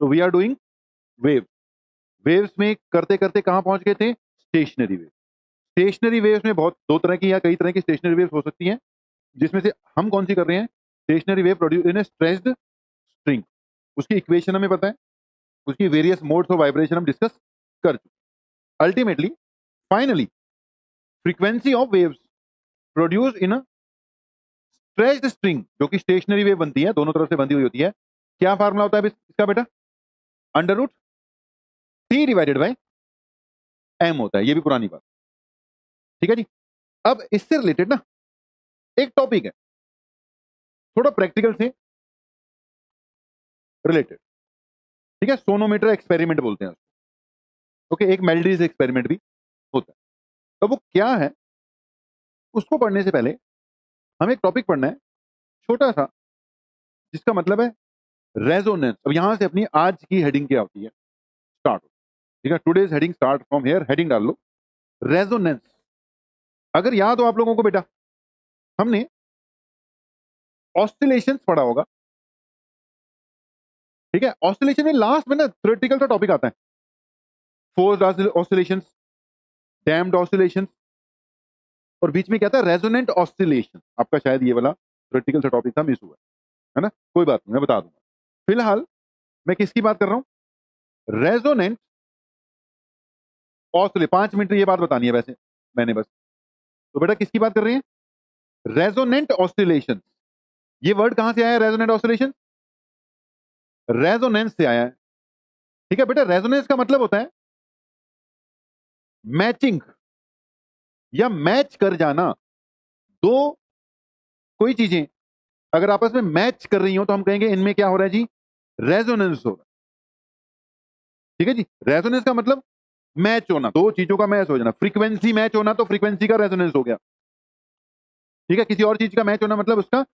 तो we are doing wave. Waves में करते करते कहां पहुंच गए थे? Stationary wave. स्टेशनरी वेव्स में बहुत दो तरह की या कई तरह की स्टेशनरी वेव्स हो सकती हैं, जिसमें से हम कौन सी कर रहे हैं? Stationary wave produce in A stretched string. उसकी इक्वेशन हमें पता है, उसकी वेरियस मोड्स ऑफ वाइब्रेशन हम डिस्कस कर चुके हैं। Ultimately finally frequency of waves produce in a stretched string, जो कि स्टेशनरी वेव बनती है, दोनों तरफ से बंधी हुई होती है। क्या फार्मूला होता है इसका बेटा? Under root T divided by M होता है। ये भी पुरानी बात, ठीक है जी। अब इससे रिलेटेड ना एक टॉपिक है, थोड़ा प्रैक्टिकल से रिलेटेड, ठीक है। सोनोमीटर एक्सपेरिमेंट बोलते हैं उसको। ओके, एक मेल्डीज एक्सपेरिमेंट भी होता है। तो वो क्या है, उसको पढ़ने से पहले हमें एक टॉपिक पढ़ना है छोटा सा, जिसका मतलब है रेजोनेंस। अब यहां से अपनी आज की हेडिंग क्या होती है स्टार्ट, ठीक है। Today's heading start from here, heading डाल लो रेजोनेंस। अगर याद हो आप लोगों को बेटा, हमने ऑस्सिलेशंस पढ़ा होगा, ठीक है। ऑस्सिलेशन में लास्ट में ना थ्योरेटिकल सा टॉपिक आता है, फोर्स्ड ऑस्सिलेशंस, डैम्प्ड ऑस्सिलेशंस, और बीच में क्या था? Resonant oscillation. आपका शायद ये वाला थ्योरेटिकल सा टॉपिक था, मिस हुआ है ना। कोई बात नहीं, मैं बता दूंगा। फिलहाल मैं किसकी बात कर रहा हूं? Resonant oscillation. 5 मिनट ये बात बतानी है वैसे मैंने बस। तो बेटा किसकी बात कर रहे हैं? Resonant oscillation. ये वर्ड कहां से आया है? रेजोनेंट ऑस्सिलेशन रेजोनेंस से आया है, ठीक है बेटा। रेजोनेंस का मतलब होता है मैचिंग या मैच कर जाना। दो कोई चीजें अगर आपस में मैच कर रही हो तो हम कहेंगे इनमें क्या हो रहा है जी? रेजोनेंस हो रहा है, ठीक है जी। रेजोनेंस का मतलब मैच होना, दो चीजों का मैच हो जाना। फ्रीक्वेंसी मैच होना तो फ्रीक्वेंसी का रेजोनेंस हो गया, ठीक है। किसी और चीज का मैच होना मतलब उसका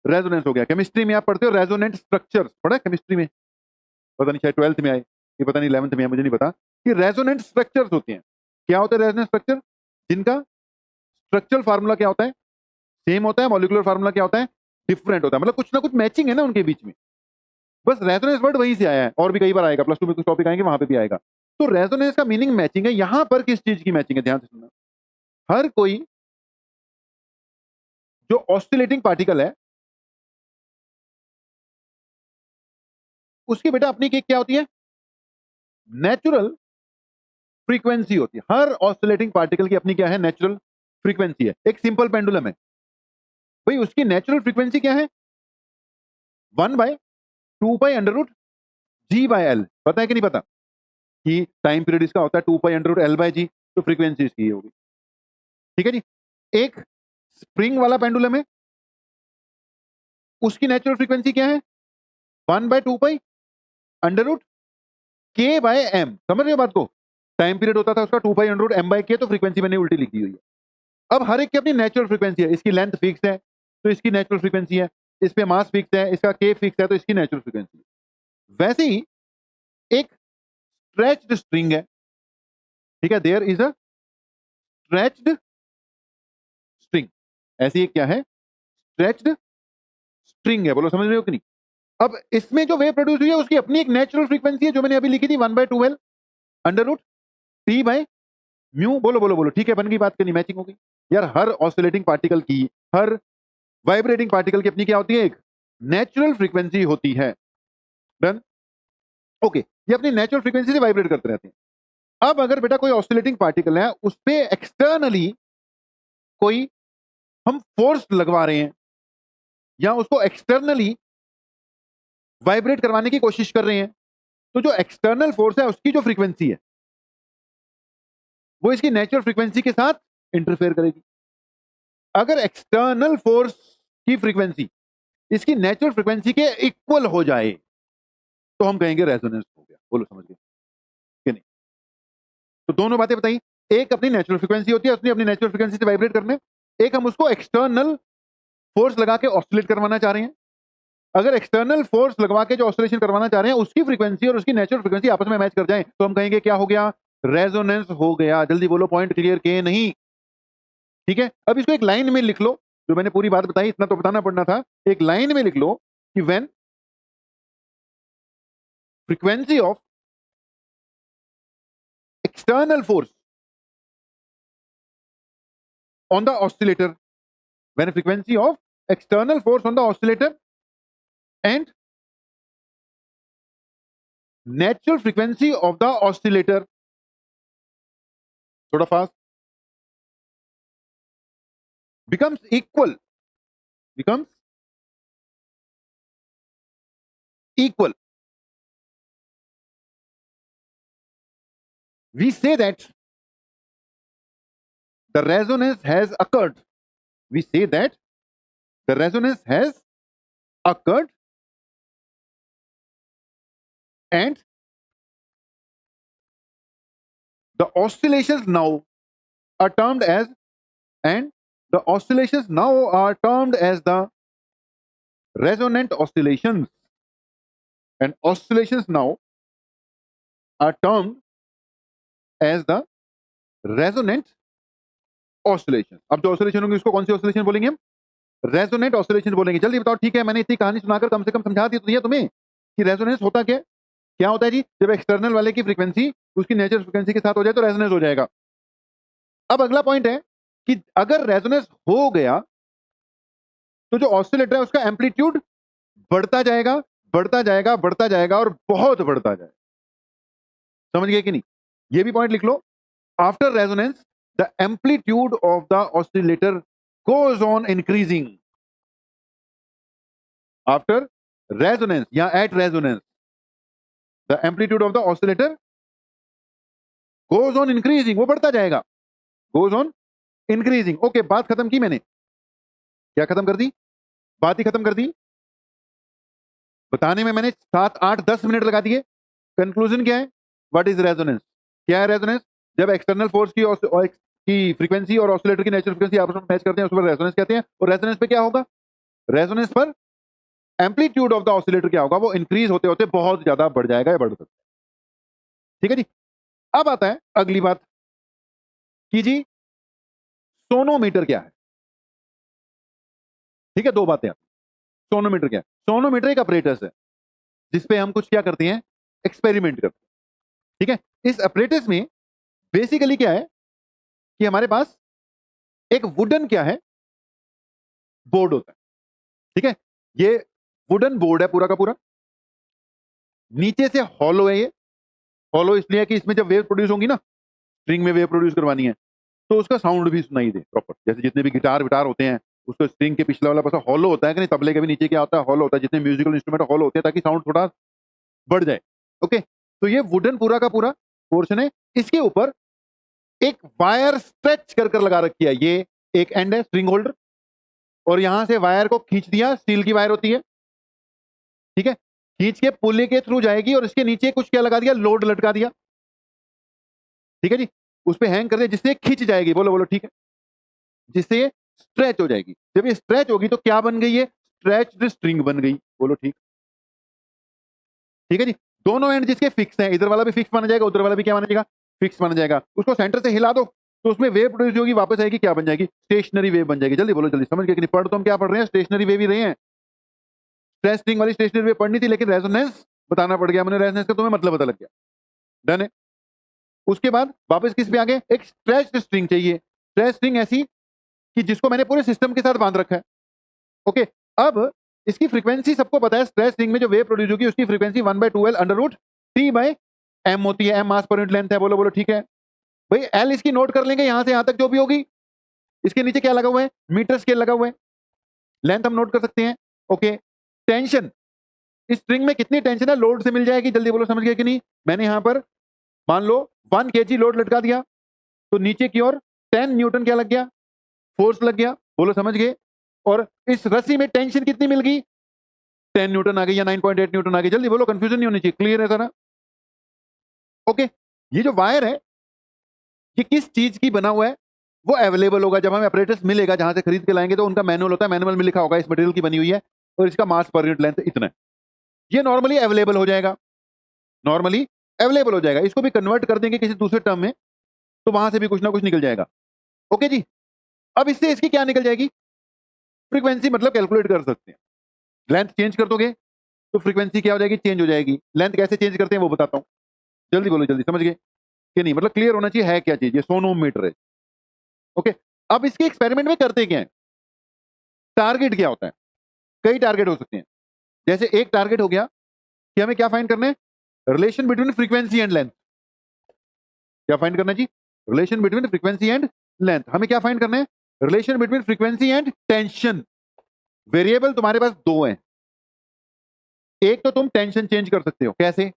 रेजोनेंस हो गया। केमिस्ट्री में आप पढ़ते हो रेजोनेंट स्ट्रक्चर, पढ़ा केमिस्ट्री में? पता नहीं, शायद 12th में आए, ये पता नहीं 11th में आए, मुझे नहीं पता। कि रेजोनेंट स्ट्रक्चर्स होते हैं। क्या होते हैं रेजोनेंट स्ट्रक्चर? जिनका स्ट्रक्चरल फार्मूला क्या होता है? सेम होता है। मॉलिक्यूलर फार्मूला क्या होता है? डिफरेंट होता है। मतलब कुछ ना कुछ मैचिंग है ना उनके बीच में। बस रेजोनेंस वर्ड वहीं से आया है, और भी कई बार आएगा, प्लस टू में कुछ टॉपिक आएंगे वहां पे भी आएगा। तो रेजोनेंस का मीनिंग मैचिंग है। यहां पर किस चीज की मैचिंग है? ध्यान से सुनना। हर कोई जो ऑस्सिलेटिंग पार्टिकल है उसकी बेटा अपनी क्या होती है? नेचुरल फ्रीक्वेंसी होती है। हर ऑस्सिलेटिंग पार्टिकल की अपनी क्या है? नेचुरल फ्रीक्वेंसी है। एक सिंपल पेंडुलम है भाई, उसकी नेचुरल फ्रीक्वेंसी क्या है? 1/2π√G/L। पता है कि नहीं पता? कि टाइम पीरियड इसका होता है 2π√L/G, तो फ्रीक्वेंसी इसकी होगी, ठीक है जी। एक स्प्रिंग वाला पेंडुलम है, उसकी नेचुरल फ्रीक्वेंसी क्या है? 1/2π√K/M। समझ रहे हो बात को? टाइम पीरियड होता था उसका 2π√M/K, तो फ्रीक्वेंसी मैंने उल्टी लिख दी हुई है। अब हर एक की अपनी नेचुरल फ्रीक्वेंसी है। इसकी लेंथ फिक्स है तो इसकी नेचुरल फ्रीक्वेंसी है, इस पे मास फिक्स है, इसका K फिक्स है तो इसकी नेचुरल फ्रीक्वेंसी है। वैसे ही एक स्ट्रेच्ड स्ट्रिंग है, ठीक है। There is a stretched string. ऐसी एक क्या है? स्ट्रेच्ड स्ट्रिंग है। बोलो समझ रहे हो कि नहीं? अब इसमें जो वेव प्रोड्यूस हुई है उसकी अपनी एक नेचुरल फ्रीक्वेंसी है, जो मैंने अभी लिखी थी 1/2L√T/μ। बोलो बोलो बोलो, ठीक है, बन गई बात करनी, मैचिंग हो गई यार। हर ऑसिलेटिंग पार्टिकल की, हर वाइब्रेटिंग पार्टिकल की अपनी क्या होती है? एक नेचुरल फ्रीक्वेंसी होती है। Done, okay. ये अपनी नेचुरल फ्रीक्वेंसी से वाइब्रेट करते रहते हैं। अब अगर बेटा कोई ऑसिलेटिंग पार्टिकल है, उस पे एक्सटर्नली कोई हम फोर्स लगवा रहे हैं या उसको एक्सटर्नली वाइब्रेट करवाने की कोशिश कर रहे हैं, तो जो एक्सटर्नल फोर्स है उसकी जो फ्रीक्वेंसी है वो इसकी नेचुरल फ्रीक्वेंसी के साथ इंटरफेयर करेगी। अगर एक्सटर्नल फोर्स की फ्रीक्वेंसी इसकी नेचुरल फ्रीक्वेंसी के इक्वल हो जाए तो हम कहेंगे रेजोनेंस हो गया। बोलो समझ गए कि नहीं? तो दोनों बातें बताई। एक अपनी नेचुरल फ्रीक्वेंसी होती है, उसने अपनी नेचुरल फ्रीक्वेंसी से वाइब्रेट करने। एक हम उसको एक्सटर्नल फोर्स लगा के ऑसिलेट करवाना चाह रहे हैं। अगर एक्सटर्नल फोर्स लगवा के जो ऑसिलेशन करवाना चाह रहे हैं उसकी फ्रीक्वेंसी और उसकी नेचुरल फ्रीक्वेंसी आपस में मैच कर जाए तो हम कहेंगे क्या हो गया? रेजोनेंस हो गया। जल्दी बोलो, पॉइंट क्लियर के नहीं? ठीक है। अब इसको एक लाइन में लिख लो, जो मैंने पूरी बात बताई इतना तो बताना पड़ना था। एक लाइन में लिख लो कि when frequency of external force on the oscillator, when frequency of external force on the oscillator and natural frequency of the oscillator, thoda fast, becomes equal, we say that the resonance has occurred. We say that the resonance has occurred and the oscillations now are termed as the resonant oscillations, and oscillations now are termed as the resonant oscillations. अब जो oscillation होंगे उसको कौन सी oscillation बोलेंगे हम? Resonant oscillation बोलेंगे। जल्दी बताओ। ठीक है, मैंने इतनी कहानी सुनाकर कम से कम समझा दी तो दिया तुम्हें कि रेजोनेंस होता क्या होता है जी? जब एक्सटर्नल वाले की फ्रीक्वेंसी उसकी नेचुरल फ्रीक्वेंसी के साथ हो जाए तो रेजोनेंस हो जाएगा। अब अगला पॉइंट है कि अगर रेजोनेंस हो गया तो जो ऑसिलेटर है उसका एम्पलीट्यूड बढ़ता जाएगा और बहुत बढ़ता जाएगा। समझ गए कि नहीं? ये भी पॉइंट लिख लो। After resonance the amplitude of the oscillator goes on increasing. After resonance या at resonance, the amplitude of the oscillator goes on increasing, वो बढ़ता जाएगा, goes on increasing. ओके, बात खत्म की मैंने। क्या खत्म कर दी? बात ही खत्म कर दी। बताने में मैंने 7, 8, 10 मिनट लगा दिए। कंक्लूजन क्या है? What is resonance? क्या है रेजोनेंस? जब एक्सटर्नल फोर्स की फ्रीक्वेंसी और ऑसिलेटर की नेचुरल फ्रीक्वेंसी आपस में मैच करते हैं, उसको रेजोनेंस कहते हैं। और रेजोनेंस पे क्या होगा? रेजोनेंस पर एम्पलीट्यूड ऑफ द ऑसिलेटर क्या होगा? वो इंक्रीज होते होते बहुत ज्यादा बढ़ जाएगा या बढ़ सकता है। ठीक है जी। अब आता है अगली बात कि जी सोनोमीटर क्या है? ठीक है, दो बातें। सोनोमीटर क्या है? सोनोमीटर एक अपरेटस है जिसपे हम कुछ क्या करते हैं? एक्सपेरिमेंट करते हैं। ठीक है, इस अपरेटस में बेसिकली क्या है कि हमारे पास एक वुडन क्या है? बोर्ड होता है। ठीक है, ये वुडन बोर्ड है पूरा का पूरा। नीचे से हॉलो है। ये हॉलो इसलिए है कि इसमें जब वेव प्रोड्यूस होंगी ना, स्ट्रिंग में वेव प्रोड्यूस करवानी है, तो उसका साउंड भी सुनाई दे प्रॉपर। जैसे जितने भी गिटार विटार होते हैं उसको स्ट्रिंग के पिछला वाला पासा हॉलो होता है कि नहीं? तबले के भी नीचे क्या होता है? हॉलो होता है। जितने म्यूजिकल इंस्ट्रूमेंट हॉलो होते हैं ताकि साउंड थोड़ा बढ़ जाए। ओके, तो ये वुडन पूरा का पूरा पोर्शन है। इसके ऊपर एक वायर स्ट्रेच कर कर लगा रखी है। ये एक एंड है स्ट्रिंग होल्डर, और यहां से वायर को खींच दिया। स्टील की वायर होती है। ठीक है, खींच के पुल्ले के थ्रू जाएगी और इसके नीचे कुछ क्या लगा दिया? लोड लटका दिया। ठीक है जी, उस पर हैंग कर दिया जिससे खींच जाएगी। बोलो बोलो। ठीक है, जिससे ये स्ट्रेच हो जाएगी। जब ये स्ट्रेच होगी तो क्या बन गई? है स्ट्रेच्ड स्ट्रिंग बन गई। बोलो ठीक। ठीक है जी, दोनों एंड जिसके फिक्स हैं, इधर वाला भी फिक्स माना जाएगा, उधर वाला भी क्या माना जाएगा? फिक्स माना जाएगा। उसको सेंटर से हिला दो तो उसमें वेव प्रोड्यूस होगी, वापस आएगी, क्या बन जाएगी? स्टेशनरी वेव बन जाएगी। जल्दी बोलो जल्दी। समझ गए कि नहीं? पढ़ तो हम क्या पढ़ रहे हैं? स्टेशनरी वेव ही रहे हैं। स्ट्रेच स्ट्रिंग वाली स्टेशनरी वेव पढ़नी थी, लेकिन रेजोनेंस बताना पड़ गया मैंने। रेजोनेंस का तुम्हें मतलब पता लग गया। डन है। उसके बाद वापस किस पे आ गए? एक स्ट्रेच्ड स्ट्रिंग चाहिए। स्ट्रेच स्ट्रिंग ऐसी कि जिसको मैंने पूरे सिस्टम के साथ बांध रखा है। ओके, अब इसकी फ्रीक्वेंसी सबको पता है। स्ट्रेच स्ट्रिंग में जो वेव प्रोड्यूस होगी उसकी frequency 1/2L under root T/m होती है। m मास पर यूनिट लेंथ है। बोलो बोलो ठीक है भाई। L इसकी नोट कर लेंगे यहां से यहां तक जो भी होगी। इसके नीचे क्या लगा हुआ है? मीटर स्केल लगा हुआ है। लेंथ हम नोट कर सकते हैं। ओके, टेंशन, इस स्ट्रिंग में कितनी टेंशन है लोड से मिल जाएगी। जल्दी बोलो, समझ गए कि नहीं? मैंने यहां पर मान लो 1 kg लोड लटका दिया तो नीचे की ओर 10 न्यूटन क्या लग गया? फोर्स लग गया। बोलो समझ गए? और इस रस्सी में टेंशन कितनी मिल गई? 10 न्यूटन आ गई या 9.8 न्यूटन आ गई। जल्दी बोलो, कंफ्यूजन नहीं होनी चाहिए। क्लियर है सारा? ओके, ये जो वायर है ये किस चीज की बना हुआ है? वो अवेलेबल होगा जब हमें अपरेटस मिलेगा जहां से खरीद के लाएंगे, तो उनका मैनुअल होता है। मैनुअल में लिखा होगा इस मटेरियल की बनी हुई है और इसका मास पर यूनिट लेंथ इतना है। ये नॉर्मली अवेलेबल हो जाएगा। नॉर्मली अवेलेबल हो जाएगा। इसको भी कन्वर्ट कर देंगे किसी दूसरे टर्म में तो वहां से भी कुछ ना कुछ निकल जाएगा। ओके जी, अब इससे इसकी क्या निकल जाएगी? फ्रीक्वेंसी मतलब कैलकुलेट कर सकते हैं। लेंथ चेंज कर दोगे तो फ्रीक्वेंसी क्या हो जाएगी, चेंज हो जाएगी। लेंथ कैसे चेंज करते हैं वो बताता हूं, जल्दी बोलो जल्दी, समझ गए कि नहीं, मतलब क्लियर होना चाहिए है क्या चीज, ये सोनोमीटर है। ओके, अब इसके एक्सपेरिमेंट में करते क्या है, टारगेट क्या होता है, कई टारगेट हो सकते हैं। जैसे एक टारगेट हो गया कि हमें क्या फाइंड करना है, relation between frequency and length. क्या फाइंड करना है जी, relation between frequency and length. हमें क्या फाइंड करना है, relation between frequency and tension. Variable तुम्हारे पास दो हैं, एक तो तुम टेंशन चेंज कर सकते हो, कैसे,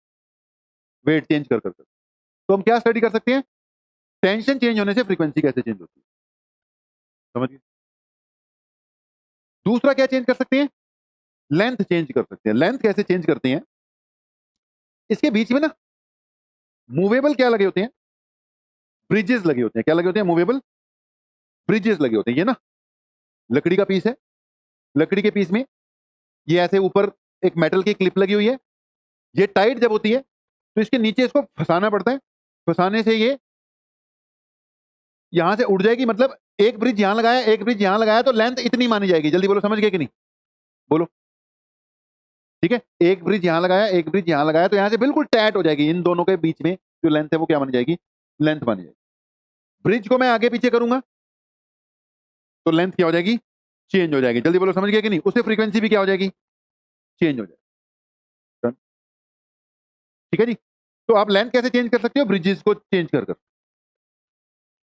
वेट चेंज कर सकते हो। तो हम क्या स्टडी कर सकते हैं, टेंशन चेंज होने से फ्रीक्वेंसी कैसे चेंज होती है, समझिए। दूसरा क्या चेंज कर सकते हैं, लेंथ चेंज कर सकते हैं। लेंथ कैसे चेंज करते हैं, इसके बीच में ना मूवेबल क्या लगे होते हैं, ब्रिजेस लगे होते हैं। क्या लगे होते हैं, मूवेबल ब्रिजेस लगे होते हैं। ये ना लकड़ी का पीस है, लकड़ी के पीस में ये ऐसे ऊपर एक मेटल की क्लिप लगी हुई है। ये टाइट जब होती है तो इसके नीचे इसको फंसाना पड़ता है, फंसाने से ये यहां से उड़ जाएगी। मतलब एक ब्रिज यहां लगाया, एक ब्रिज यहां लगाया, तो लेंथ इतनी मानी जाएगी। जल्दी बोलो, समझ गए कि नहीं, बोलो। ठीक है, एक ब्रिज यहां लगाया, एक ब्रिज यहां लगाया, तो यहां से बिल्कुल टैट हो जाएगी। इन दोनों के बीच में जो लेंथ है वो क्या मानी जाएगी, लेंथ मानी जाएगी। ब्रिज को मैं आगे पीछे करूंगा तो लेंथ क्या हो जाएगी, चेंज हो जाएगी। जल्दी बोलो, समझ गए कि नहीं, उससे फ्रीक्वेंसी भी क्या हो जाएगी, चेंज हो जाएगी। ठीक है जी, तो आप लेंथ कैसे चेंज कर सकते हो, ब्रिजेस को चेंज कर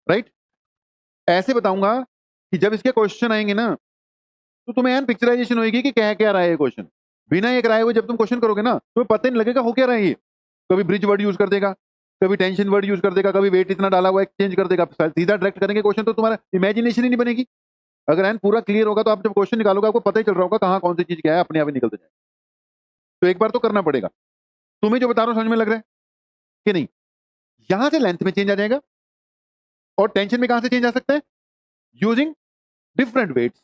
राइट। ऐसे बताऊंगा कि जब इसके क्वेश्चन आएंगे ना तो तुम्हें एन पिक्चराइजेशन होगी कि क्या क्या रहा है ये क्वेश्चन। बिना ये कराए हुए जब तुम क्वेश्चन करोगे ना तो पता नहीं लगेगा हो क्या रहा है ये। कभी ब्रिज वर्ड यूज कर देगा, कभी टेंशन वर्ड यूज कर देगा, कभी वेट इतना डाला हुआ है चेंज कर देगा। सीधा डायरेक्ट करेंगे क्वेश्चन तो तुम्हारा इमेजिनेशन ही नहीं बनेगी। अगर एन पूरा क्लियर होगा तो आप जब क्वेश्चन निकालोगे आपको पता ही चल रहा होगा कहाँ कौन सी चीज क्या है, अपने आप ही निकलते जाए। तो एक बार तो करना पड़ेगा। तुम्हें जो बता रहा हूं समझ में लग रहा है कि नहीं, यहां से लेंथ में चेंज आ जाएगा और टेंशन में कहां से चेंज आ सकता है, यूजिंग डिफरेंट वेट्स।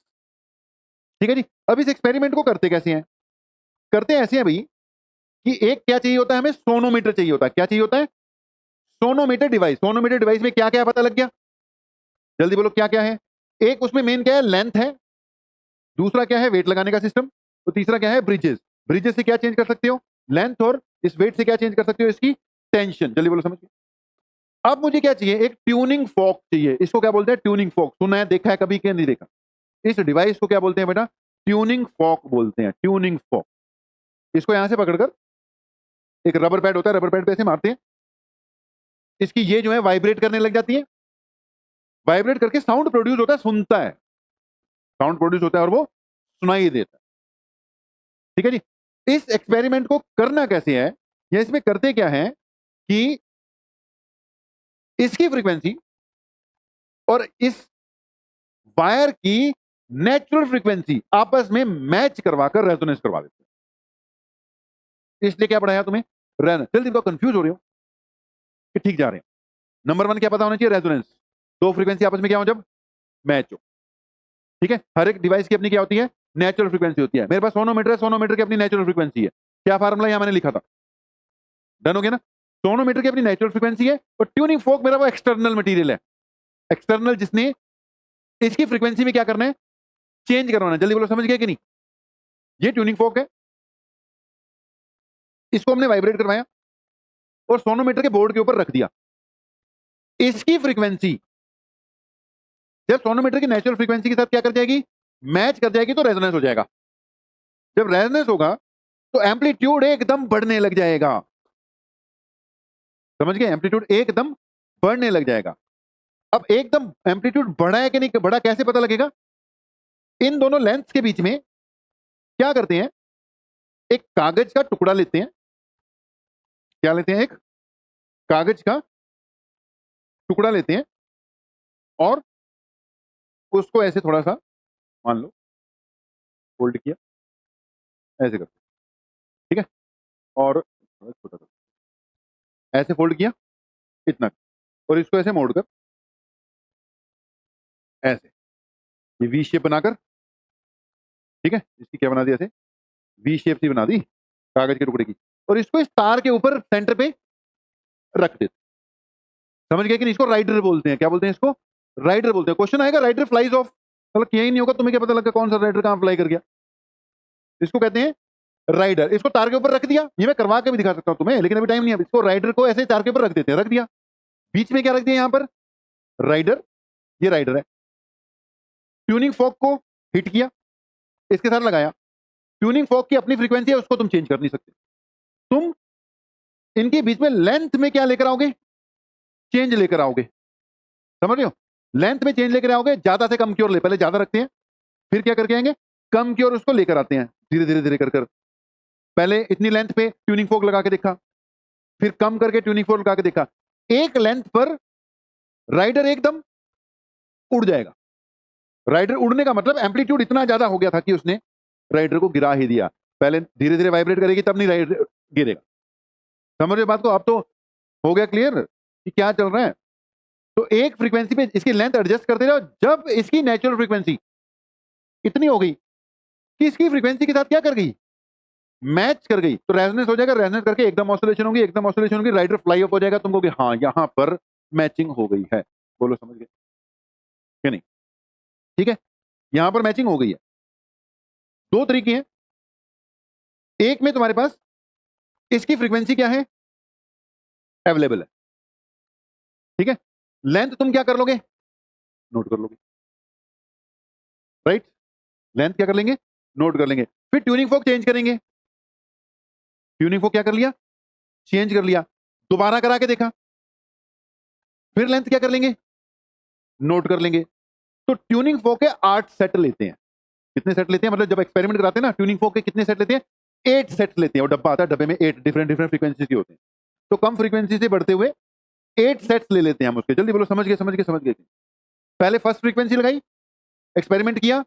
ठीक है जी, अब इस एक्सपेरिमेंट को करते कैसे हैं, करते ऐसे हैं भाई कि एक क्या चाहिए होता है हमें, सोनोमीटर चाहिए होता है। क्या चाहिए होता है, सोनोमीटर डिवाइस। सोनोमीटर डिवाइस में क्या क्या पता लग गया, जल्दी बोलो क्या क्या है। एक उसमें मेन क्या है, लेंथ है। दूसरा क्या है, वेट लगाने का सिस्टम। तो तीसरा क्या है, ब्रिजेस। ब्रिजेस से क्या चेंज कर सकते हो, लेंथ। और इस वेट से क्या चेंज कर सकते हो, इसकी टेंशन। जल्दी बोलो, समझ गए। अब मुझे क्या चाहिए, एक ट्यूनिंग फॉक चाहिए। इसको क्या बोलते हैं, ट्यूनिंग फॉक। सुना है, देखा है कभी क्या नहीं देखा। इस डिवाइस को क्या बोलते हैं बेटा, ट्यूनिंग फॉक बोलते हैं, ट्यूनिंग फॉक। इसको यहां से पकड़कर एक रबर पैड होता है, रबर पैड पे ऐसे मारते हैं, इसकी ये जो है वाइब्रेट करने लग जाती है। वाइब्रेट करके साउंड प्रोड्यूस होता है, सुनता है, साउंड प्रोड्यूस होता है और वो सुनाई देता है। ठीक है जी, इस एक्सपेरिमेंट को करना कैसे है, या इसमें करते क्या है कि इसकी फ्रीक्वेंसी और इस वायर की नेचुरल फ्रीक्वेंसी आपस में मैच करवाकर रेजोनेंस करवा देते हैं। इसलिए क्या पढ़ाया तुम्हें, जल्दी तो कंफ्यूज हो रहे हो कि ठीक जा रहे हैं। नंबर वन क्या पता होना चाहिए, रेजोनेंस। दो फ्रीक्वेंसी आपस में क्या हो, जब मैच हो। ठीक है, हर एक डिवाइस की अपनी क्या होती है, नेचुरल फ्रीक्वेंसी होती है। मेरे पास सोनोमीटर है, सोनोमीटर की अपनी नेचुरल फ्रीक्वेंसी है। क्या फार्मूला यहां मैंने लिखा था, डन हो गया ना। सोनोमीटर की अपनी नेचुरल फ्रीक्वेंसी है और ट्यूनिंग फोक मेरा वो एक्सटर्नल मटेरियल है, एक्सटर्नल, जिसने इसकी फ्रीक्वेंसी में क्या करना है, चेंज करवाना। जल्दी बोलो, समझ गए कि नहीं। ये ट्यूनिंग फोक है, इसको हमने वाइब्रेट करवाया और सोनोमीटर के बोर्ड के ऊपर रख दिया। इसकी फ्रीक्वेंसी जब सोनोमीटर की नेचुरल फ्रीक्वेंसी के साथ क्या कर जाएगी, मैच कर जाएगी, तो रेजोनेंस हो जाएगा। जब रेजोनेंस होगा तो एम्पलीट्यूड एकदम बढ़ने लग जाएगा। समझ गए, एम्पलीट्यूड एकदम बढ़ने लग जाएगा। अब एकदम एम्पलीट्यूड बढ़ा है कि नहीं बढ़ा, कैसे पता लगेगा, इन दोनों लेंथ के बीच में क्या करते हैं, एक कागज का टुकड़ा लेते हैं। क्या लेते हैं, एक कागज का टुकड़ा लेते हैं और उसको ऐसे थोड़ा सा, मान लो फोल्ड किया, ऐसे करते हैं। ठीक है, और थोड़ा छोटा कर, ऐसे फोल्ड किया इतना, और इसको ऐसे मोड़कर ऐसे, ये वी शेप बनाकर, ठीक है, इसकी क्या बना दी, ऐसे वी शेप सी बना दी कागज के टुकड़े की, और इसको इस तार के ऊपर सेंटर पे रख देते। समझ गए कि नहीं, इसको राइडर बोलते हैं। क्या बोलते हैं इसको, राइडर बोलते हैं। क्वेश्चन आएगा, राइडर फ्लाइज ऑफ, मतलब किया ही नहीं होगा, तुम्हें क्या पता लगा कौन सा राइडर कहां फ्लाई कर गया। इसको कहते हैं राइडर, इसको तार के ऊपर रख दिया, ये मैं करवा के भी दिखा सकता हूं तुम्हें, लेकिन अभी टाइम नहीं है। इसको राइडर को ऐसे तार के ऊपर रख देते हैं, रख दिया, बीच में क्या रख दिया यहां पर राइडर, ये राइडर है। ट्यूनिंग फॉक को हिट किया, इसके साथ लगाया। ट्यूनिंग फॉक की अपनी फ्रीक्वेंसी है, उसको तुम चेंज कर नहीं सकते। तुम इनके बीच में लेंथ में क्या लेकर आओगे, चेंज लेकर आओगे, समझ रहे हो? लेंथ में चेंज लेकर आओगे, ज्यादा से कम की ओर ले, पहले ज्यादा रखते हैं, फिर क्या करके आएंगे, कम की ओर उसको लेकर आते हैं, धीरे धीरे धीरे कर कर। पहले इतनी लेंथ पे ट्यूनिंग फोक लगा के देखा, फिर कम करके ट्यूनिंग फोक लगा के देखा। एक लेंथ पर राइडर एकदम उड़ जाएगा। राइडर उड़ने का मतलब एम्पलीट्यूड इतना ज्यादा हो गया था कि उसने राइडर को गिरा ही दिया। पहले धीरे धीरे वाइब्रेट करेगी तब नहीं राइडर गिरेगा। समझ रहे बात को? अब तो हो गया क्लियर कि क्या चल रहा है। तो एक फ्रीक्वेंसी पे इसकी लेंथ एडजस्ट करते जाओ, जब इसकी नेचुरल फ्रीक्वेंसी इतनी हो गई कि इसकी फ्रीक्वेंसी के साथ क्या कर गई, मैच कर गई, तो रेजोनेंस हो जाएगा। रेजोनेंस करके एकदम ऑसिलेशन होगी, एकदम ऑसिलेशन होगी, राइडर फ्लाई ऑफ हो जाएगा, तुमको कि हाँ यहां पर मैचिंग हो गई है। बोलो समझ गए कि नहीं? ठीक है, यहां पर मैचिंग हो गई है। दो तरीके हैं, एक में तुम्हारे पास इसकी फ्रीक्वेंसी क्या है, अवेलेबल है, ठीक है, लेंथ तुम क्या कर लोगे, नोट कर लोगे, राइट? लेंथ क्या कर लेंगे, नोट कर लेंगे। फिर ट्यूनिंग फोक चेंज करेंगे, ट्यूनिंग फोक क्या कर लिया, चेंज कर लिया, दोबारा करा के देखा, फिर लेंथ क्या कर लेंगे, नोट कर लेंगे। तो ट्यूनिंग फोक के 8 सेट लेते हैं। कितने सेट लेते हैं, मतलब जब एक्सपेरिमेंट कराते हैं ना, ट्यूनिंग फोक के कितने सेट लेते हैं, 8 सेट लेते हैं। वो डब्बा आता है, डब्बे में 8 डिफरेंट डिफरेंट फ्रीक्वेंसी के होते हैं। तो कम फ्रीक्वेंसी से बढ़ते हुए 8 सेट्स ले लेते हैं हम उसके। जल्दी बोलो, समझ गए समझ गए समझ गए? पहले फर्स्ट फ्रीक्वेंसी लगाई, एक्सपेरिमेंट किया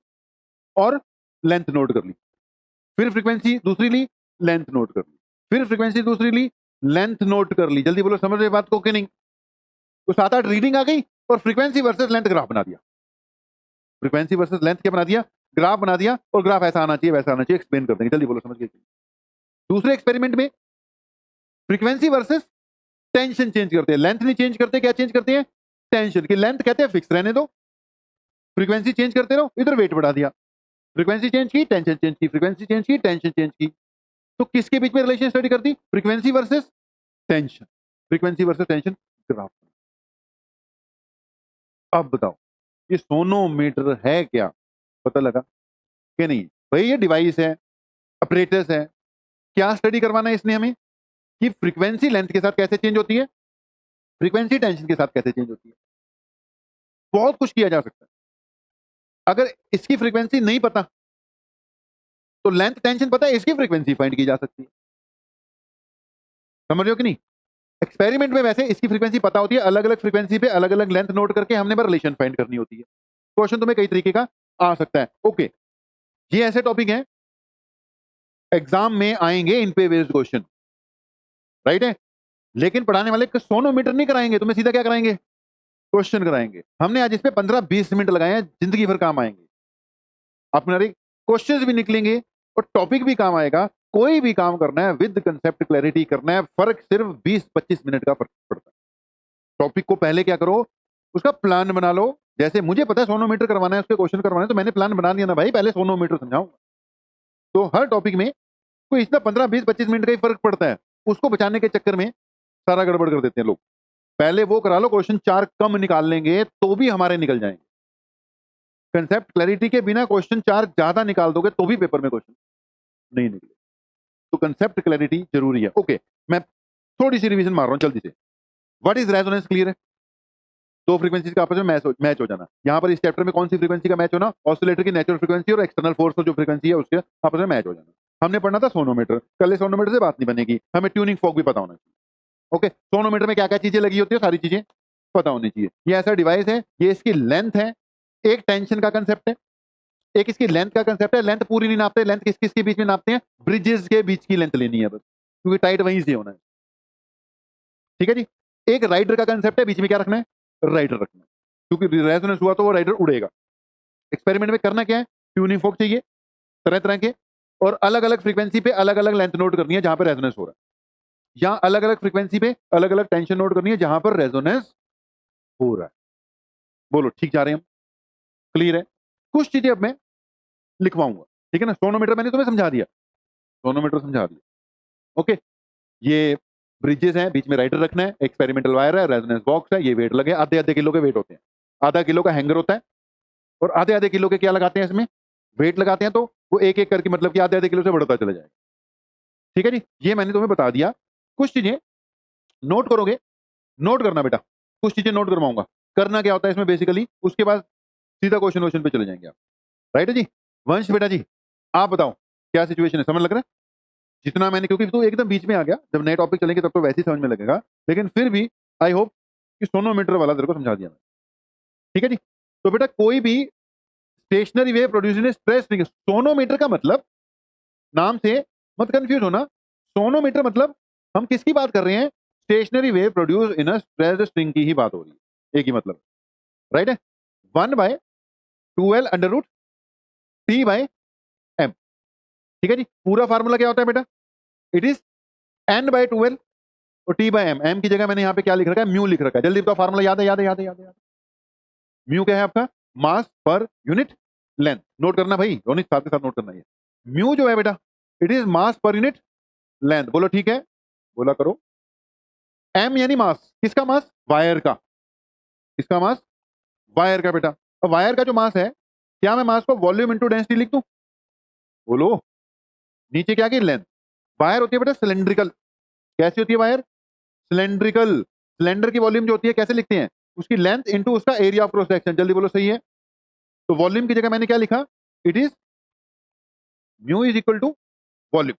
और लेंथ नोट कर ली, फिर फ्रीक्वेंसी दूसरी ली, लेंथ नोट कर ली, फिर फ्रीक्वेंसी दूसरी ली, लेंथ नोट कर ली। जल्दी बोलो, समझ रहे बात को कि नहीं? तो 7-8 रीडिंग आ गई और फ्रीक्वेंसी वर्सेस लेंथ ग्राफ बना दिया। फ्रीक्वेंसी वर्सेस लेंथ क्या बना दिया, ग्राफ बना दिया। और ग्राफ ऐसा आना चाहिए, वैसा आना चाहिए, एक्सप्लेन कर देंगे। जल्दी बोलो, समझ गए? दूसरे एक्सपेरिमेंट में फ्रीक्वेंसी वर्सेस टेंशन चेंज करते हैं, लेंथ नहीं चेंज करते, क्या चेंज करते हैं, टेंशन की। लेंथ कहते हैं फिक्स रहने दो, फ्रीक्वेंसी चेंज करते रहो, इधर वेट बढ़ा दिया। फ्रीक्वेंसी चेंज की, टेंशन चेंज की, फ्रीक्वेंसी चेंज की, टेंशन चेंज की। तो किसके बीच में रिलेशन स्टडी कर दी, frequency versus tension, frequency versus tension graph. अब बताओ ये सोनोमीटर है क्या, पता लगा कि नहीं? भाई ये डिवाइस है, अपरेटस है। क्या स्टडी करवाना है इसने हमें, कि फ्रीक्वेंसी लेंथ के साथ कैसे चेंज होती है, फ्रीक्वेंसी टेंशन के साथ कैसे चेंज होती है। बहुत कुछ किया जा सकता है। अगर इसकी फ्रीक्वेंसी नहीं पता तो लेंथ टेंशन पता है, इसकी फ्रीक्वेंसी फाइंड की जा सकती है। समझ रहे हो कि नहीं? एक्सपेरिमेंट में वैसे इसकी फ्रीक्वेंसी पता होती है, अलग अलग फ्रीक्वेंसी पे अलग अलग लेंथ नोट करके हमने बस रिलेशन फाइंड करनी होती है। क्वेश्चन तुम्हें कई तरीके का आ सकता है। ओके, ये ऐसे टॉपिक हैं एग्जाम में आएंगे, इन पे बेस्ड क्वेश्चन, राइट है। लेकिन पढ़ाने वाले सोनोमीटर नहीं कराएंगे, तुम्हें सीधा क्या कराएंगे, क्वेश्चन कराएंगे। हमने आज इस पे 15-20 मिनट लगाए हैं, जिंदगी भर काम आएंगे। अपने क्वेश्चंस भी निकलेंगे और टॉपिक भी काम आएगा। कोई भी काम करना है विद कंसेप्ट क्लैरिटी करना है, फर्क सिर्फ 20-25 मिनट का फर्क पड़ता है। टॉपिक को पहले क्या करो, उसका प्लान बना लो। जैसे मुझे पता है सोनोमीटर करवाना है, उसके क्वेश्चन करवाना है, तो मैंने प्लान बना लिया ना भाई, पहले सोनोमीटर समझाऊंगा। तो हर टॉपिक में कोई इतना 15-20-25 मिनट का ही फर्क पड़ता है, उसको बचाने के चक्कर में सारा गड़बड़ कर देते हैं लोग। पहले वो करा लो, क्वेश्चन 4 कम निकाल लेंगे तो भी हमारे निकल जाएंगे। कंसेप्ट क्लैरिटी के बिना क्वेश्चन 4 ज्यादा निकाल दोगे तो भी पेपर में क्वेश्चन नहीं निकले। तो कंसेप्ट क्लैरिटी जरूरी है। ओके, मैं थोड़ी सी रिवीजन मार रहा हूं जल्दी से। व्हाट इज रेजोनेंस, क्लियर है? दो फ्रीक्वेंसीज का आपस में मैच हो जाना। यहां पर इस चैप्टर में कौन सी फ्रीक्वेंसी का मैच होना, ऑसिलेटर की नेचुरल फ्रीक्वेंसी और एक्सटर्नल फोर्स जो फ्रीक्वेंसी है उसके आपस में मैच हो जाना। हमने पढ़ना था सोनोमीटर, कल सोनोमीटर से बात नहीं बनेगी, हमें ट्यूनिंग फॉक भी पता होना चाहिए। ओके, सोनोमीटर में क्या क्या चीजें लगी होती है, सारी चीजें पता होनी चाहिए। ये ऐसा डिवाइस है, ये इसकी लेंथ है, एक टेंशन का कंसेप्ट है, एक इसकी लेंथ का कंसेप्ट है। लेंथ पूरी नहीं नापते, लेंथ किस किस के बीच में नापते हैं, ब्रिजेस के बीच की लेंथ लेनी है बस, क्योंकि टाइट वहीं से होना है। ठीक है जी। एक राइडर का कंसेप्ट है, बीच में क्या रखना है, राइडर रखना है, क्योंकि रेजोनेंस हुआ तो वो राइडर उड़ेगा। एक्सपेरिमेंट में करना क्या है, ट्यूनिंग फोक चाहिए तरह तरह के, और अलग अलग फ्रीक्वेंसी पे अलग अलग लेंथ नोट करनी है जहां पर रेजोनेंस हो रहा है, या अलग अलग फ्रीक्वेंसी पे अलग अलग टेंशन नोट करनी है जहां पर रेजोनेंस हो रहा है। बोलो ठीक जा रहे हैं हम, क्लियर है? कुछ चीजें अब मैं लिखवाऊंगा, ठीक है ना। सोनोमीटर मैंने तुम्हें समझा दिया, सोनोमीटर समझा दिया। ओके, ये ब्रिजेस हैं, बीच में राइडर रखना है, एक्सपेरिमेंटल वायर है, रेजोनेंस बॉक्स है, ये वेट लगे, आधे आधे किलो के वेट होते हैं, आधा किलो का हैंगर होता है और आधे आधे किलो के क्या लगाते हैं इसमें, वेट लगाते हैं, तो वो एक एक करके मतलब कि आधे आधे किलो से बढ़ता चला जाएगा। ठीक है जी, ये मैंने तुम्हें बता दिया। कुछ चीजें नोट करोगे, नोट करना बेटा, कुछ चीजें नोट करवाऊंगा, करना क्या होता है इसमें बेसिकली, उसके बाद सीधा क्वेश्चन पे चले जाएंगे आप। राइट है जी। वंश बेटा जी, आप बताओ क्या सिचुएशन है, समझ लग रहा है जितना मैंने, क्योंकि तो एकदम बीच में आ गया, जब नए टॉपिक चलेंगे तब तो वैसे ही समझ में लगेगा, लेकिन फिर भी आई होप कि सोनोमीटर वाला तेरे को समझा दिया मैं। ठीक है जी। तो बेटा कोई भी stationary wave produce in stress string, sonometer का मतलब, नाम से मत कंफ्यूज होना, सोनोमीटर मतलब हम किसकी बात कर रहे हैं, stationary wave produce in a stressed string की ही बात हो रही है, एक ही मतलब। राइट है, 1/2L अंडर रूट T/M। ठीक है जी। पूरा फार्मूला क्या होता है बेटा, इट इज N/2L और T/M। M की जगह मैंने यहाँ पे क्या लिख रखा है, म्यू लिख रखा है, जल्दी बताओ, फार्मूला याद है, याद है, याद है, याद है, याद है। म्यू क्या है आपका, मास पर यूनिट लेंथ। नोट करना भाई, रोनित साथ के साथ नोट करना है। म्यू जो है बेटा, it is mass per unit length. बोलो ठीक है, बोला करो। एम यानी मास, किसका मास, वायर का, किसका मास, वायर का बेटा। और वायर का जो मास है, क्या मैं मास को वॉल्यूम इंटू डेंसिटी लिख दूं, बोलो। नीचे क्या की लेंथ, वायर होती है बेटा सिलेंड्रिकल, कैसी होती है वायर, सिलेंड्रिकल। सिलेंडर की वॉल्यूम जो होती है कैसे लिखते हैं, उसकी लेंथ इंटू उसका एरिया ऑफ क्रॉस सेक्शन, जल्दी बोलो सही है। तो वॉल्यूम की जगह मैंने क्या लिखा, it is mu is equal to volume.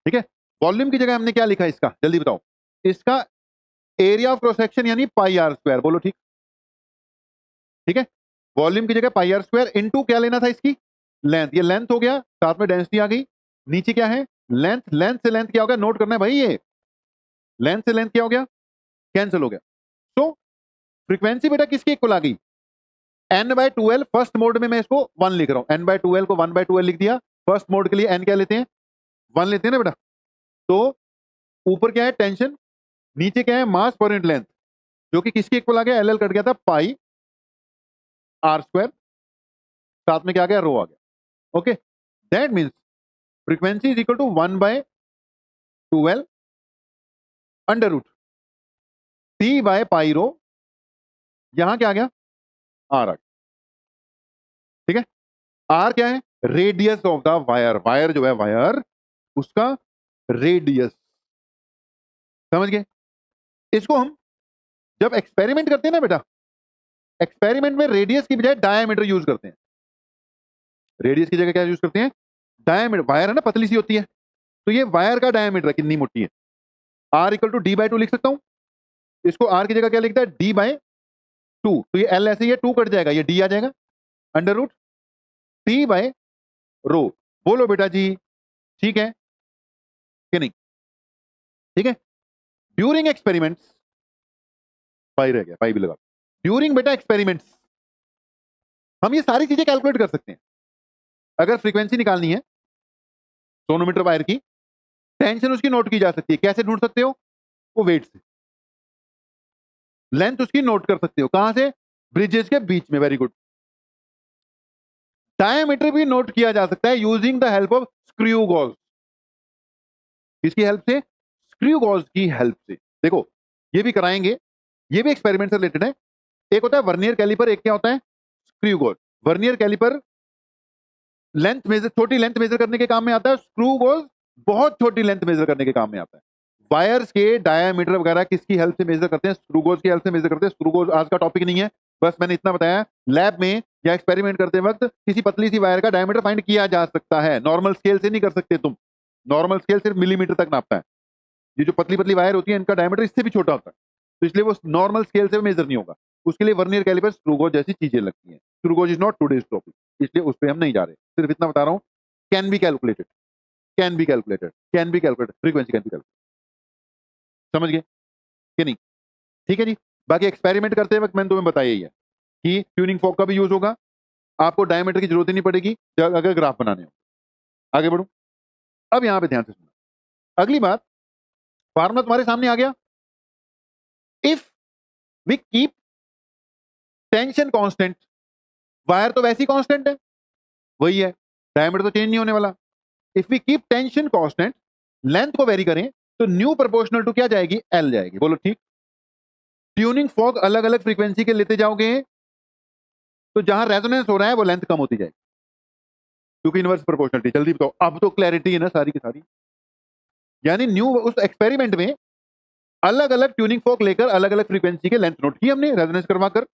ठीक है, वॉल्यूम की जगह हमने क्या लिखा इसका, जल्दी बताओ, इसका एरिया ऑफ क्रॉस सेक्शन यानी पाई आर स्क्वायर, बोलो ठीक। ठीक है, वॉल्यूम की जगह पाई आर स्क्वायर इनटू क्या लेना था इसकी लेंथ, ये लेंथ हो गया, साथ में डेंसिटी आ गई, नीचे क्या है लेंथ, लेंथ से लेंथ क्या हो गया, नोट करना है भाई, ये लेंथ से लेंथ क्या हो गया, कैंसिल हो गया। तो फ्रीक्वेंसी बेटा किसकी इक्वल आ गई, N/2L। फर्स्ट मोड में मैं इसको 1 लिख रहा हूं, N/2L को 1/2L लिख दिया। फर्स्ट मोड के लिए N क्या लेते हैं, 1 लेते हैं ना बेटा। तो ऊपर क्या है टेंशन, नीचे क्या है मास पर यूनिट लेंथ, जो कि किसकी इक्वल आ गया, LL कट गया था पाई आर स्क्वायर, साथ में क्या आ गया, रो आ गया। Okay, that means frequency is equal to 1/2L under root T/पाई रो, यहां क्या आ गया, आर आ गया। ठीक है, आर क्या है, radius of the wire, wire जो है वायर, उसका रेडियस, समझ गए। इसको हम जब एक्सपेरिमेंट करते हैं ना बेटा, एक्सपेरिमेंट में रेडियस की बजाय डायमीटर यूज करते हैं, रेडियस की जगह क्या यूज करते हैं, डायमीटर। वायर है ना पतली सी होती है, तो ये वायर का डायमीटर कितनी मोटी है, आर इक्वल टू D/2 लिख सकता हूं। इसको आर की जगह क्या लिखता है, D/2, तो ये L ऐसे ही है, 2 कट जाएगा, ये D आ जाएगा, अंडर रूट T/रो। बोलो बेटा जी, ठीक है कि नहीं, ठीक है। ड्यूरिंग एक्सपेरिमेंट्स, पाई रह गया, पाई भी लगा, ड्यूरिंग बेटा एक्सपेरिमेंट्स हम ये सारी चीजें कैलकुलेट कर सकते हैं। अगर फ्रीक्वेंसी निकालनी है सोनोमीटर वायर की, टेंशन उसकी नोट की जा सकती है, कैसे ढूंढ सकते हो, वो वेट से, लेंथ उसकी नोट कर सकते हो, कहां से, ब्रिजेस के बीच में, वेरी गुड। डायमीटर भी नोट किया जा सकता है using the help of screw gauge, किसकी हेल्प से, स्क्रू गॉज की हेल्प से। देखो ये भी कराएंगे, ये भी एक्सपेरिमेंट से रिलेटेड है। एक होता है वर्नियर कैलिपर, एक क्या होता है screw gauge. Vernier caliper length measure, छोटी लेंथ मेजर करने के काम में आता है, स्क्रू गॉज बहुत छोटी लेंथ मेजर करने के काम में आता है। वायर्स के डायमीटर वगैरह किसकी हेल्प से मेजर करते हैं, स्क्रू गॉज की हेल्प से मेजर करते हैं। स्क्रू गॉज आज का टॉपिक नहीं है, बस मैंने इतना बताया, लैब में या एक्सपेरिमेंट करते वक्त किसी पतली सी वायर का डायमीटर फाइंड किया जा सकता है, नॉर्मल स्केल से नहीं कर सकते तुम, नॉर्मल स्केल सिर्फ मिलीमीटर तक नापता है, ये जो पतली पतली वायर होती है इनका डायमीटर इससे भी छोटा होता है, तो इसलिए वो नॉर्मल स्केल से मेजर नहीं होगा, उसके लिए वर्नियर कैलिपर, स्क्रू गॉज जैसी चीजें लगती हैं। Screw gauge is not today's topic, इसलिए उस पर हम नहीं जा रहे, सिर्फ इतना बता रहा हूं, can be calculated, can be calculated, can be calculated, frequency can be calculated, समझ गए कि नहीं, ठीक है जी। बाकी एक्सपेरिमेंट करते वक्त मैंने तुम्हें बताया ही है कि ट्यूनिंग फॉर्क का भी यूज होगा, आपको डायमीटर की जरूरत ही नहीं पड़ेगी अगर ग्राफ बनाने हो। आगे बढ़ू, अब यहां पे ध्यान से सुनना, अगली बात, फार्मूला तुम्हारे सामने आ गया, if we keep tension constant, wire तो वैसी कांस्टेंट है, वही है, डायमीटर तो चेंज नहीं होने वाला, if we keep tension constant, length को वेरी करें, तो न्यू प्रोपोर्शनल टू क्या जाएगी, एल जाएगी। बोलो ठीक। ट्यूनिंग फॉर्क अलग अलग फ्रीक्वेंसी के लेते जाओगे तो जहां रेजोनेंस हो रहा है वो लेंथ कम होती जाएगी, क्योंकि इनवर्स प्रोपोर्शनलिटी। जल्दी बताओ, अब तो क्लैरिटी है ना सारी की सारी। यानी न्यू उस एक्सपेरिमेंट में अलग अलग ट्यूनिंग फॉर्क लेकर अलग अलग फ्रीक्वेंसी के लेंथ नोट की हमने, रेजोनेंस करवाकर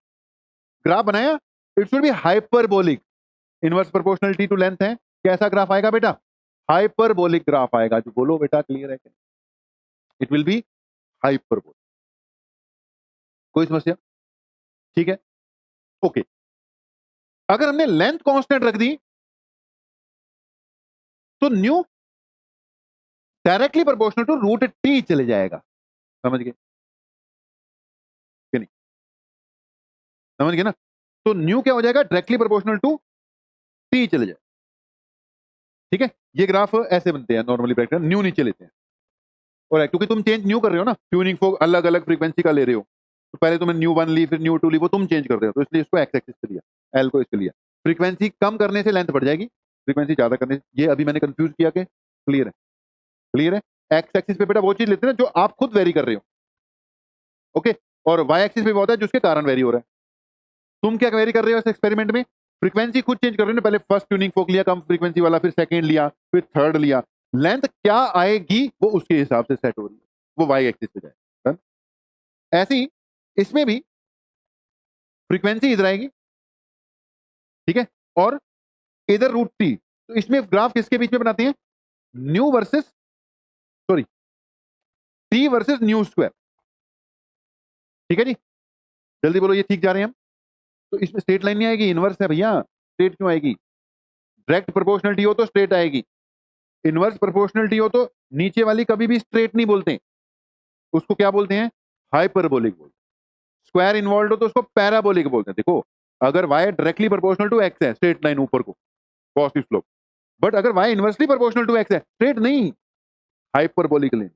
ग्राफ बनाया। It should be hyperbolic, inverse proportionality to length है। कैसा ग्राफ आएगा बेटा, हाइपरबोलिक ग्राफ आएगा। जो बोलो बेटा, क्लियर है क्या? It will be hyperbolic. कोई समस्या? ठीक है, ओके। अगर हमने लेंथ कांस्टेंट रख दी तो nu directly proportional to root T चले जाएगा। समझ गए कि नहीं? समझ गए ना? तो न्यू क्या हो जाएगा, डायरेक्टली प्रोपोर्शनल टू टी चले जाए। ठीक है, ये ग्राफ ऐसे बनते हैं नॉर्मली, प्रैक्टिकल न्यू नीचे लेते हैं। और क्योंकि तुम चेंज न्यू कर रहे हो ना, ट्यूनिंग फॉर्क अलग अलग फ्रीक्वेंसी का ले रहे हो, तो पहले तुमने न्यू 1 ली, फिर न्यू 2 ली, वो तुम चेंज कर रहे हो, तो इसलिए इसको एक्स एक्सिस पे लिया, एल को इसके लिया। फ्रीक्वेंसी कम करने से लेंथ बढ़ जाएगी, फ्रीक्वेंसी ज्यादा करने से। ये अभी मैंने कंफ्यूज किया कि क्लियर है? क्लियर है? एक्स एक्सिस पे बेटा वो चीज लेते हैं जो आप खुद वेरी कर रहे हो, ओके। और वाई एक्सिस पे वो होता है जिसके कारण वेरी हो रहा है। तुम क्या वेरी कर रहे हो इस एक्सपेरिमेंट में? फ्रीक्वेंसी खुद चेंज कर रहे हो ना। पहले फर्स्ट ट्यूनिंग फोक लिया कम फ्रीक्वेंसी वाला, फिर सेकंड लिया, फिर थर्ड लिया। लेंथ क्या आएगी वो उसके हिसाब से सेट हो रही है, वो वाई एक्सिस पे जाए। डन? ऐसे ही इसमें भी फ्रीक्वेंसी इधर आएगी, ठीक है, और इधर रूट टी। तो इसमें ग्राफ किसके बीच में बनाते हैं, new versus, sorry, T versus new square. ठीक है जी, जल्दी बोलो ये ठीक जा रहे हैं हम? तो इसमें स्ट्रेट लाइन नहीं आएगी, इनवर्स है भैया। स्ट्रेट क्यों आएगी? डायरेक्ट प्रोपोर्शनलिटी हो तो स्ट्रेट आएगी, इनवर्स प्रोपोर्शनलिटी हो तो नीचे वाली कभी भी स्ट्रेट नहीं बोलते, उसको क्या बोलते हैं, हाइपरबोलिक बोलते हैं। स्क्वायर इन्वॉल्व हो तो उसको पैराबोलिक बोलते हैं। देखो, अगर y directly proportional to x है, स्ट्रेट लाइन ऊपर को, पॉजिटिव स्लोप, बट अगर y inversely proportional to x है, स्ट्रेट नहीं, हाइपरबोलिक लेनी।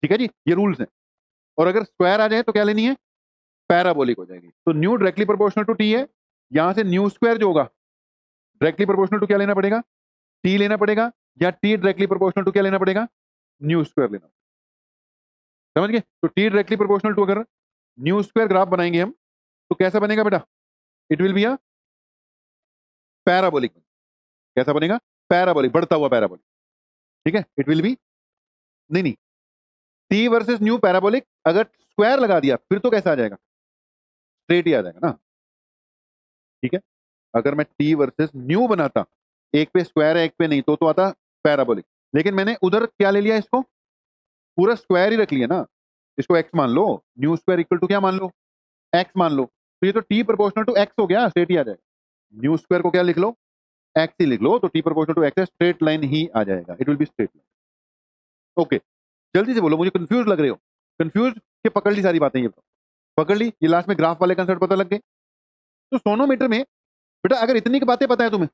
ठीक है जी, ये रूल्स हैं। और अगर स्क्वायर आ जाए तो क्या लेनी है, पैराबोलिक हो जाएगी। तो nu directly proportional to t है, यहां से न्यू स्क्वायर जो होगा डायरेक्टली प्रोपोर्शनल टू क्या लेना पड़ेगा, t लेना पड़ेगा, या t डायरेक्टली प्रोपोर्शनल टू क्या लेना पड़ेगा, न्यू स्क्वायर लेना। समझ गए? तो t डायरेक्टली प्रोपोर्शनल टू अगर न्यू स्क्वायर ग्राफ बनाएंगे हम, तो कैसा बनेगा बेटा, it will be a parabolic. कैसा बनेगा, पैराबोलिक, बढ़ता हुआ पैराबोलिक। ठीक है, इट विल बी, नहीं नहीं, टी वर्सेस न्यू पैराबोलिक। अगर स्क्वायर लगा दिया फिर तो कैसा आ जाएगा, स्ट्रेट ही आ जाएगा ना। ठीक है, अगर मैं टी वर्सेस न्यू बनाता, एक पे स्क्वायर है एक पे नहीं, तो आता पैराबोलिक। लेकिन मैंने उधर क्या ले लिया, इसको पूरा स्क्वायर ही रख लिया ना। इसको एक्स मान लो, न्यू स्क्वायर इक्वल टू क्या मान लो, एक्स मान लो। तो ये तो टी प्रोपोर्शनल टू एक्स हो गया, स्ट्रेट ही आ जाएगा। न्यू स्क्वायर को क्या लिख लो, एक्स ही लिख लो, तो टी प्रोपोर्शनल टू एक्स है, स्ट्रेट लाइन ही आ जाएगा, it will be straight line. Okay, जल्दी से बोलो, मुझे कंफ्यूज लग रहे हो, कंफ्यूज के पकड़ ली सारी बातें, ये पकड़ ली, ये लास्ट में ग्राफ वाले कंसेप्ट पता लग गए। तो सोनोमीटर में बेटा अगर इतनी की बातें पता है तुम्हें,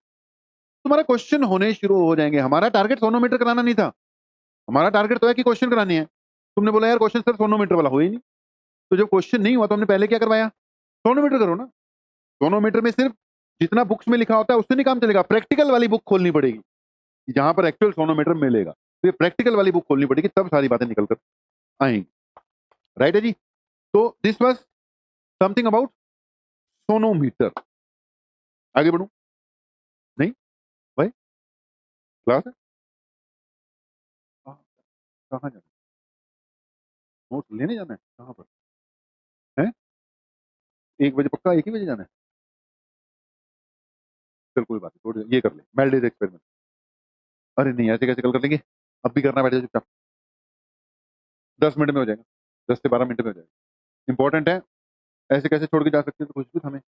तुम्हारा क्वेश्चन होने शुरू हो जाएंगे। हमारा टारगेट सोनोमीटर कराना नहीं था, हमारा टारगेट तो है कि क्वेश्चन कराने हैं। तुमने बोला यार क्वेश्चन सर सोनोमीटर वाला हो ही नहीं, तो जब क्वेश्चन नहीं हुआ तो हमने पहले क्या करवाया, सोनोमीटर करो ना। सोनोमीटर में सिर्फ जितना बुक्स में लिखा होता है उससे नहीं काम चलेगा, प्रैक्टिकल वाली बुक खोलनी पड़ेगी, जहां पर एक्चुअल सोनोमीटर मिलेगा। तो ये प्रैक्टिकल वाली बुक खोलनी पड़ेगी, तब सारी बातें निकल कर आएंगी। राइट है जी? तो this was something about sonometer. आगे बढ़ू? नहीं भाई, क्लास है, कहाँ जाना, नोट लेने जाना है, कहाँ पर है? 1 बजे पक्का, 1 ही बजे जाना है? चल कोई बात नहीं, ये कर ले मेल्डेज एक्सपेरिमेंट। अरे नहीं, ऐसे कैसे कल कर लेंगे, अब भी करना बैठे चुपचाप। 10 मिनट में हो जाएगा, 10 से 12 मिनट में हो जाएगा। इंपॉर्टेंट है, ऐसे कैसे छोड़ के जा सकते हैं, तो कुछ भी हमें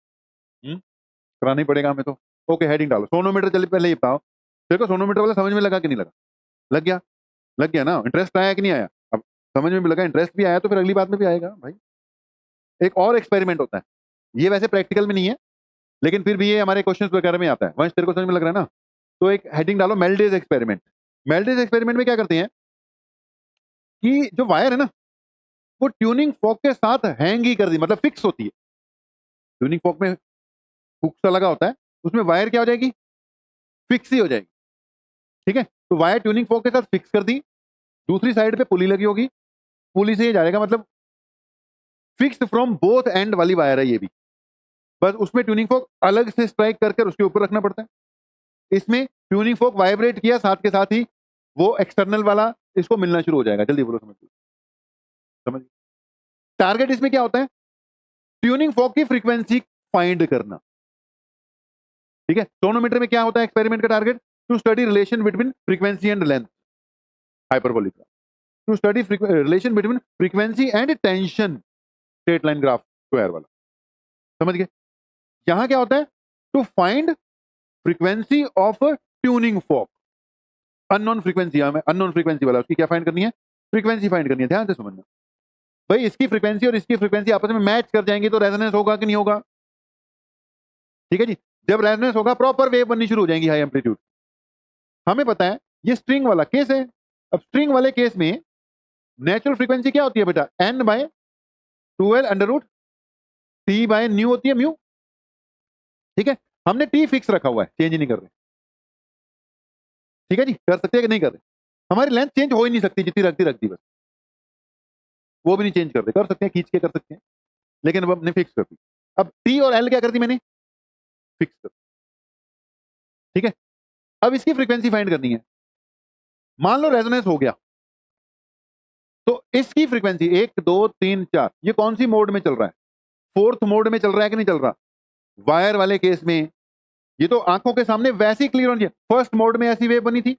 कराना ही पड़ेगा हमें तो। ओके, हेडिंग डालो सोनोमीटर। चलिए पहले ये बताओ, देखो सोनोमीटर वाला समझ में लगा कि नहीं लगा? लग गया, लग गया ना? इंटरेस्ट आया कि नहीं आया? अब समझ में भी लगा, इंटरेस्ट भी आया, तो फिर अगली बात में भी आएगा भाई। एक और एक्सपेरिमेंट होता है, ये वैसे प्रैक्टिकल में नहीं है, लेकिन फिर भी ये हमारे क्वेश्चन वगैरह में आता है। वंश तेरे को समझ में लग रहा है ना? तो एक हेडिंग डालो मेल्डेज एक्सपेरिमेंट। मेल्डेज एक्सपेरिमेंट में क्या करते हैं कि जो वायर है ना, वो ट्यूनिंग फॉक के साथ हैंग ही कर दी, मतलब फिक्स होती है। ट्यूनिंग फॉक में हुक सा लगा होता है, उसमें वायर क्या हो जाएगी, फिक्स ही हो जाएगी। ठीक है, तो वायर ट्यूनिंग फोक के साथ फिक्स कर दी, दूसरी साइड पे पुली लगी होगी, पुली से ये जाएगा, मतलब फिक्स्ड फ्रॉम बोथ एंड वाली वायर है ये भी, बस उसमें ट्यूनिंग फोक अलग से स्ट्राइक करके उसके ऊपर रखना पड़ता है। इसमें ट्यूनिंग फोक वाइब्रेट किया, साथ के साथ ही वो एक्सटर्नल वाला इसको मिलना शुरू हो जाएगा। जल्दी बोलो, समझ टारगेट इसमें क्या होता है? ट्यूनिंग फोक की फ्रीक्वेंसी फाइंड करना। ठीक है, टोनोमीटर में क्या होता है एक्सपेरिमेंट का target? To study relation between frequency and length, hyperbolic. To study relation between frequency and tension, straight line graph square वाला। समझ गए? यहां क्या होता है? To find frequency of tuning fork, unknown frequency, हमें अननोन फ्रीक्वेंसी वाला उसकी क्या फाइंड करनी है? फ्रीक्वेंसी फाइंड करनी है। ध्यान से समझना भाई, इसकी फ्रीक्वेंसी और इसकी फ्रीक्वेंसी आपस में मैच कर जाएंगे तो रेजोनेंस होगा कि नहीं होगा? ठीक है जी, जब रेजोनेंस होगा प्रॉपर वेव बननी शुरू हो जाएंगी हाई एम्पलीट्यूड। हमें पता है ये स्ट्रिंग वाला केस है। अब स्ट्रिंग वाले केस में नेचुरल फ्रीक्वेंसी क्या होती है बेटा? n by 12 under root T by nu होती है, म्यू। ठीक है, हमने टी फिक्स रखा हुआ है, चेंज नहीं कर रहे। ठीक है जी, कर सकते हैं कि नहीं कर रहे? हमारी लेंथ चेंज हो ही नहीं सकती, जितनी रख दी बस, वो भी नहीं चेंज कर रहे। कर सकते हैं, खींच के कर सकते हैं, लेकिन अब हमने फिक्स कर दी। अब टी और एल क्या कर दी मैंने? फिक्स कर। ठीक है, अब इसकी फ्रीक्वेंसी फाइंड करनी है। मान लो रेजोनेंस हो गया, तो इसकी फ्रीक्वेंसी 1 2 3 4, ये कौन सी मोड में चल रहा है? फोर्थ मोड में चल रहा है कि नहीं चल रहा? वायर वाले केस में ये तो आंखों के सामने वैसी क्लियर होनी चाहिए। फर्स्ट मोड में ऐसी वेव बनी थी,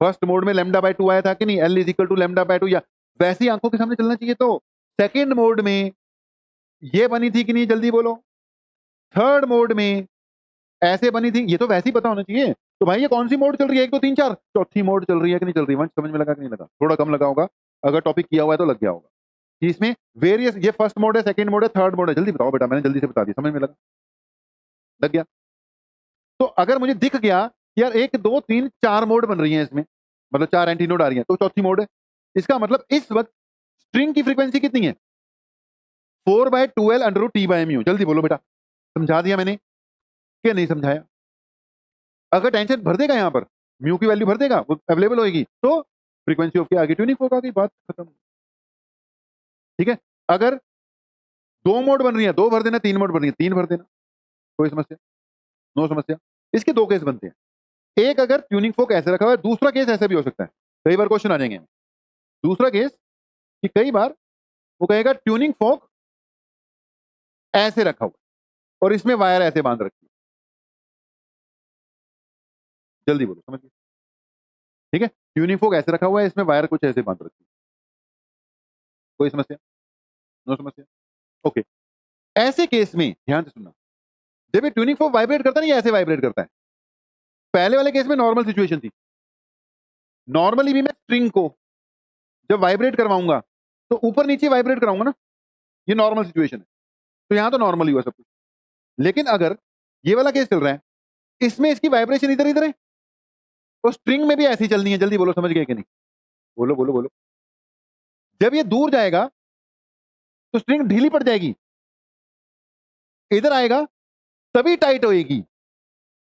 फर्स्ट मोड में लैम्डा बाय 2 आया था कि नहीं? L is equal to lambda by 2, या वैसी आंखों के सामने चलना चाहिए। तो सेकेंड मोड में ये बनी थी कि नहीं? जल्दी बोलो। थर्ड मोड में ऐसे बनी थी, ये तो वैसे ही पता होना चाहिए। तो भाई ये कौन सी मोड चल रही है? 1 2 3 4, चौथी मोड चल रही है कि नहीं चल रही? वंश समझ में लगा कि नहीं लगा? थोड़ा कम लगा होगा, अगर टॉपिक किया हुआ है तो लग गया होगा कि इसमें वेरियस, ये फर्स्ट मोड है, सेकंड मोड है, थर्ड मोड है। जल्दी बताओ बेटा, मैंने जल्दी से बता दिया, समझ में लगा? लग गया? तो अगर मुझे दिख गया कि यार 1 2 3 4 मोड बन रही है इसमें, मतलब 4 एंटी नोड आ रही है, तो चौथी मोड है। इसका मतलब इस वक्त स्ट्रिंग की फ्रीक्वेंसी कितनी है? 4 by 12 under root T by mu. जल्दी बोलो बेटा, समझा दिया मैंने कि नहीं समझाया? अगर टेंशन भर देगा यहां पर, म्यू की वैल्यू भर देगा, वो अवेलेबल होगी, तो फ्रीक्वेंसी ऑफ के आगे ट्यूनिंग फोक आ गई, बात खत्म। ठीक है, अगर 2 मोड बन रही है, 2 भर देना, 3 मोड बन रही है, 3 भर देना, कोई समस्या? नो समस्या। इसके 2 केस बनते हैं। एक, अगर ट्यूनिंग फोक ऐसे रखा हुआ है, दूसरा केस ऐसे भी हो सकता है, कई बार क्वेश्चन आ जाएंगे। दूसरा केस कि कई बार वो कहेगा ट्यूनिंग फोक ऐसे रखा हुआ और इसमें वायर ऐसे बांध रखी है। जल्दी बोलो, समझिए। ठीक है, ट्यूनिंग फोक ऐसे रखा हुआ है, इसमें वायर कुछ ऐसे बांध रखी है, कोई समस्या? नो समस्या। ओके, ऐसे केस में ध्यान से सुनना, जब ये ट्यूनिंग फोक वाइब्रेट करता है ना, ये ऐसे वाइब्रेट करता है। पहले वाले केस में नॉर्मल सिचुएशन थी, नॉर्मली भी मैं स्ट्रिंग को जब वाइब्रेट करवाऊंगा तो ऊपर नीचे वाइब्रेट कराऊंगा ना, ये नॉर्मल सिचुएशन है, तो यहां तो नॉर्मल ही हुआ सब कुछ। लेकिन अगर ये वाला केस चल रहा है, इसमें इसकी वाइब्रेशन इधर इधर है, तो स्ट्रिंग में भी ऐसी चलनी है। जल्दी बोलो, समझ गए कि नहीं? बोलो बोलो बोलो। जब ये दूर जाएगा तो स्ट्रिंग ढीली पड़ जाएगी, इधर आएगा तभी टाइट होएगी।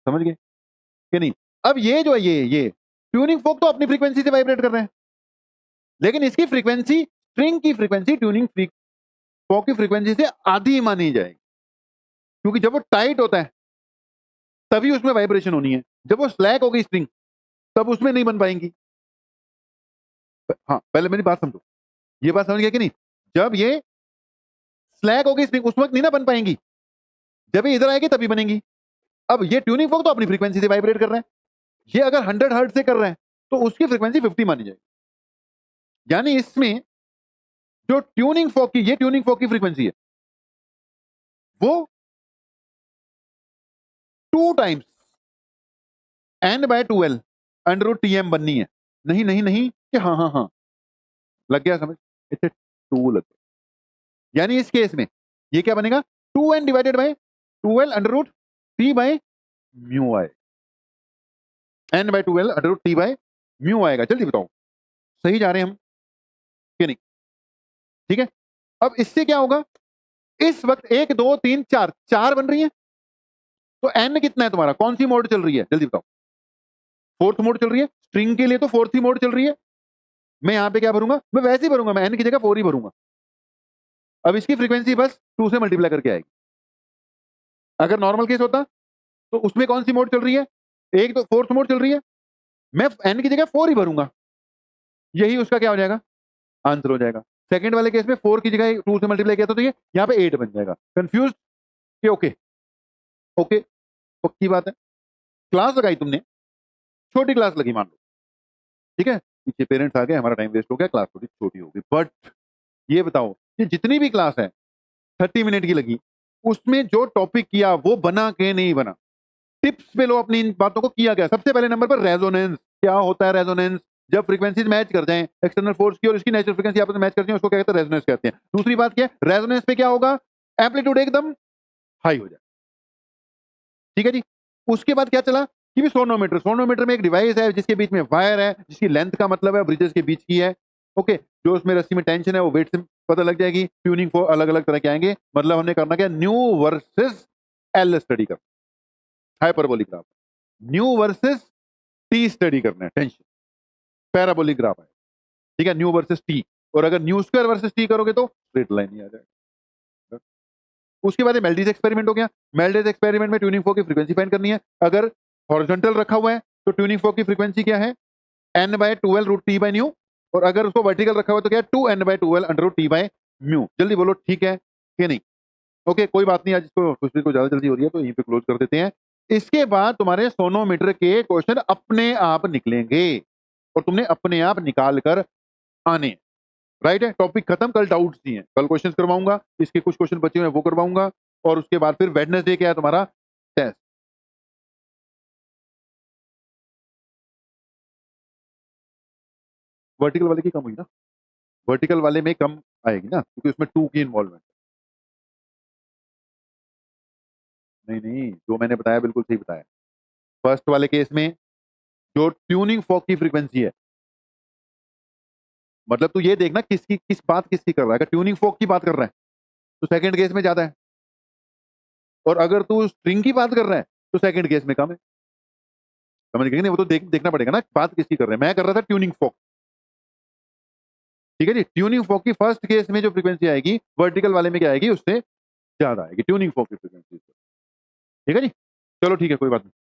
समझ गए कि नहीं? अब ये जो है, ये ट्यूनिंग फोक तो अपनी फ्रीक्वेंसी से वाइब्रेट कर रहे हैं, लेकिन इसकी फ्रीक्वेंसी स्ट्रिंग की फ्रीक्वेंसी ट्यूनिंग फोक की फ्रीक्वेंसी से आधी मानी जाएगी, क्योंकि जब वो टाइट होता है तभी उसमें वाइब्रेशन होनी है। जब वो स्लैक हो गई स्ट्रिंग, तब उसमें नहीं बन पाएंगी। हाँ, पहले मेरी बात समझो, ये बात समझ गया कि नहीं? जब ये स्लैक हो गई स्ट्रिंग, उस वक्त नहीं ना बन पाएंगी, जब ये इधर आएगी तभी बनेंगी। अब ये ट्यूनिंग फोक तो अपनी फ्रीक्वेंसी से वाइब्रेट कर रहे हैं, ये अगर 100 हर्ट्ज से कर रहे हैं तो उसकी फ्रीक्वेंसी 50 मानी जाएगी। यानी इसमें जो ट्यूनिंग फोक की, ये ट्यूनिंग फोक की फ्रीक्वेंसी है, वो 2 times n by 12 under root TM बननी है। नहीं नहीं नहीं कि हाँ हाँ हाँ, लग गया समझ? इसे 2 लग गया। यानी इस केस में ये क्या बनेगा? 2n divided by 12 under root T by mu आए, n by 12 under root T by mu आएगा। जल्दी बताओ, सही जा रहे हैं हम कि नहीं? ठीक है, अब इससे क्या होगा? इस वक्त 1 2 3 4 4 बन रही है, तो n कितना है तुम्हारा? कौन सी मोड चल रही है? जल्दी बताओ। फोर्थ मोड चल रही है, स्ट्रिंग के लिए तो फोर्थ ही मोड चल रही है। मैं यहाँ पे क्या भरूंगा, मैं वैसे ही भरूंगा, मैं एन की जगह 4 ही भरूंगा। अब इसकी फ्रीक्वेंसी बस 2 से मल्टीप्लाई करके आएगी। अगर नॉर्मल केस होता तो उसमें कौन सी मोड चल रही है, एक तो फोर्थ मोड चल रही है, मैं एन की जगह 4 ही भरूंगा, यही उसका क्या हो जाएगा, आंसर हो जाएगा। सेकंड वाले केस में 4 की जगह 2 से मल्टीप्लाई किया था तो ये यहाँ पे 8 बन जाएगा। कंफ्यूज कि ओके? ओके, पक्की बात है। क्लास लगाई तुमने, छोटी क्लास लगी मान लो, ठीक है, पीछे पेरेंट्स आ गए, हमारा टाइम वेस्ट हो गया, क्लास थोड़ी छोटी होगी। बट ये बताओ कि जितनी भी क्लास है 30 मिनट की लगी, उसमें जो टॉपिक किया वो बना के नहीं बना, टिप्स पे लो अपनी इन बातों को किया गया। सबसे पहले नंबर पर रेजोनेंस, क्या होता है रेजोनेंस, जब फ्रीक्वेंसीज मैच कर जाएं, एक्सटर्नल फोर्स की और इसकी नेचुरल फ्रीक्वेंसी आपस में मैच करती है, उसको क्या कहते हैं, रेजोनेंस कहते हैं। दूसरी बात क्या है, रेजोनेंस पे क्या होगा, एम्पलीट्यूड एकदम हाई हो जाए, ठीक है जी। उसके बाद क्या चला कि भी सोनोमीटर, सोनोमीटर में एक डिवाइस है जिसके बीच में वायर है, जिसकी लेंथ का मतलब है ब्रिजेस के बीच की है, ओके। जो उसमें रस्सी में टेंशन है वो वेट से पता लग जाएगी। ट्यूनिंग फॉर अलग अलग तरह के आएंगे, मतलब हमने करना क्या, न्यू वर्सेस एल स्टडी करना, hyperbolic graph, new versus T study करना है, टेंशन पैराबोलिक ग्राफ है, ठीक है, न्यू वर्सेस टी। और अगर न्यू स्क्वायर वर्सेस टी करोगे तो स्ट्रेट लाइन ही आ जाएगा। उसके बाद मेल्डिस एक्सपेरिमेंट हो गया। मेल्डिस एक्सपेरिमेंट में ट्यूनिंग फोर्क की फ्रीक्वेंसी फाइंड करनी है। अगर हॉरिजॉन्टल रखा हुआ है तो ट्यूनिंग फोर्क की फ्रीक्वेंसी क्या है, n/12 root T by new, और अगर उसको वर्टिकल रखा हुआ है तो क्या है, 2n/12 under root T by mu. जल्दी बोलो ठीक है कि नहीं? ओके, कोई बात नहीं, आज इसको खुशी को ज्यादा जल्दी हो रही है तो यहीं पे क्लोज कर देते हैं। इसके बाद तुम्हारे सोनोमीटर के क्वेश्चन अपने आप निकलेंगे और तुमने अपने आप निकाल कर आने, राइट है। टॉपिक खत्म, कल डाउट्स ही हैं, कल क्वेश्चंस करवाऊंगा, इसके कुछ क्वेश्चन बचे हुए हैं वो करवाऊंगा, और उसके बाद फिर वेडनेसडे क्या है तुम्हारा टेस्ट। वर्टिकल वाले की कम हुई ना, वर्टिकल वाले में कम आएगी ना, क्योंकि उसमें 2 की इन्वॉल्वमेंट। नहीं नहीं, जो मैंने बताया बिल्कुल सही बताया। फर्स्ट वाले केस में जो ट्यूनिंग फॉक की फ्रीक्वेंसी है, मतलब तू ये देखना किसकी किस बात किसकी कर रहा है। अगर ट्यूनिंग फॉक की बात कर रहा है तो सेकंड केस में ज्यादा है, और अगर तू स्ट्रिंग की बात कर रहा है तो सेकंड केस में कम है। समझ गए नहीं? वो तो देखना पड़ेगा ना बात किसकी कर रहे हैं। मैं कर रहा था ट्यूनिंग फॉक, ठीक है जी। ट्यूनिंग फॉक की फर्स्ट केस में जो फ्रीक्वेंसी आएगी वर्टिकल वाले में क्या आएगी, उससे ज्यादा आएगी ट्यूनिंग फॉक की फ्रीक्वेंसी, ठीक है जी। चलो ठीक है, कोई बात नहीं।